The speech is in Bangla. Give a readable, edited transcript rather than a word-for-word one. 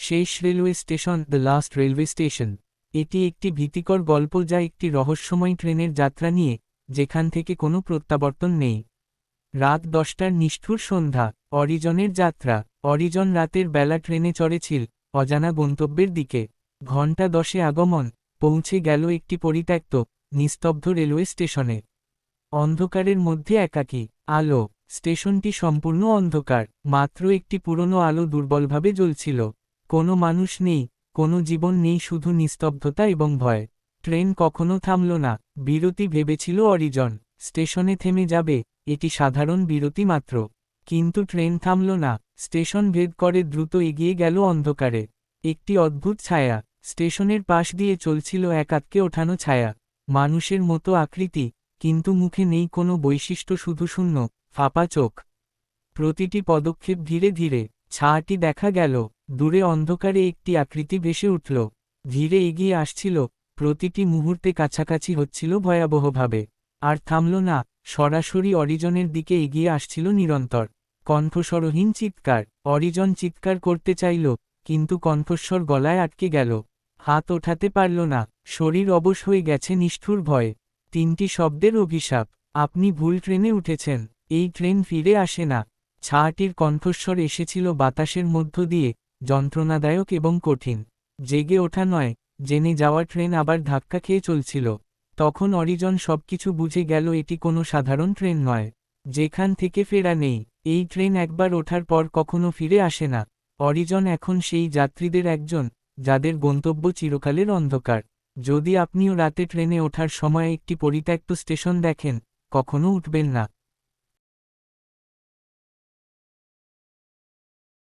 শেষ railway station, the last railway station. এটি একটি ভীতিকর গল্প যা একটি রহস্যময় ট্রেনের যাত্রা নিয়ে, যেখান থেকে কোনো প্রত্যাবর্তন নেই। রাত 10টার নিষ্ঠুর সন্ধ্যা, অরিজনের যাত্রা। অরিজন রাতের বেলা ট্রেনে চড়েছিল, অজানা গন্তব্যের দিকে। ঘণ্টা 10-এ আগমন, পৌঁছে গেল একটি পরিত্যক্ত, নিস্তব্ধ রেলওয়ে স্টেশনে। অন্ধকারের মধ্যে একাকী আলো। স্টেশনটি সম্পূর্ণ অন্ধকার, মাত্র একটি পুরনো আলো দুর্বলভাবে জ্বলছিল। কোনো মানুষ নেই, কোনো জীবন নেই, শুধু নিস্তব্ধতা এবং ভয়। ট্রেন কখনো থামল না। বিরতি ভেবেছিল অরিজন, স্টেশনে থেমে যাবে, এটি সাধারণ বিরতি মাত্র। কিন্তু ট্রেন থামল না, স্টেশন ভেদ করে দ্রুত এগিয়ে গেল অন্ধকারে। একটি অদ্ভুত ছায়া, স্টেশনের পাশ দিয়ে চলছিল এক আঁতকে ওঠানো ছায়া। মানুষের মতো আকৃতি, কিন্তু মুখে নেই কোনো বৈশিষ্ট্য, শুধু শূন্য, ফাঁপা চোখ। প্রতিটি পদক্ষেপ ধীরে ধীরে। ছায়াটি দেখা গেল, দূরে অন্ধকারে একটি আকৃতি ভেসে উঠল। ধীরে এগিয়ে আসছিল, প্রতিটি মুহূর্তে কাছাকাছি হচ্ছিল ভয়াবহভাবে। আর থামল না, সরাসরি অরিজনের দিকে এগিয়ে আসছিল নিরন্তর। কণ্ঠস্বরহীন চিৎকার। অরিজন চিৎকার করতে চাইল, কিন্তু কণ্ঠস্বর গলায় আটকে গেল। হাত ওঠাতে পারল না, শরীর অবশ হয়ে গেছে নিষ্ঠুর ভয়ে। 3টি শব্দের অভিশাপ। আপনি ভুল ট্রেনে উঠেছেন, এই ট্রেন ফিরে আসে না। ছায়াটির কণ্ঠস্বর এসেছিল বাতাসের মধ্য দিয়ে, যন্ত্রণাদায়ক এবং কঠিন। জেগে ওঠা নয়, জেনে যাওয়া ট্রেন আবার ধাক্কা খেয়ে চলছিল। তখন অরিজন সবকিছু বুঝে গেল, এটি কোনো সাধারণ ট্রেন নয়, যেখান থেকে ফেরা নেই। এই ট্রেন একবার ওঠার পর কখনো ফিরে আসে না। অরিজন এখন সেই যাত্রীদের একজন, যাদের গন্তব্য চিরকালের অন্ধকার। যদি আপনিও রাতে ট্রেনে ওঠার সময় একটি পরিত্যক্ত স্টেশন দেখেন, কখনো উঠবেন না।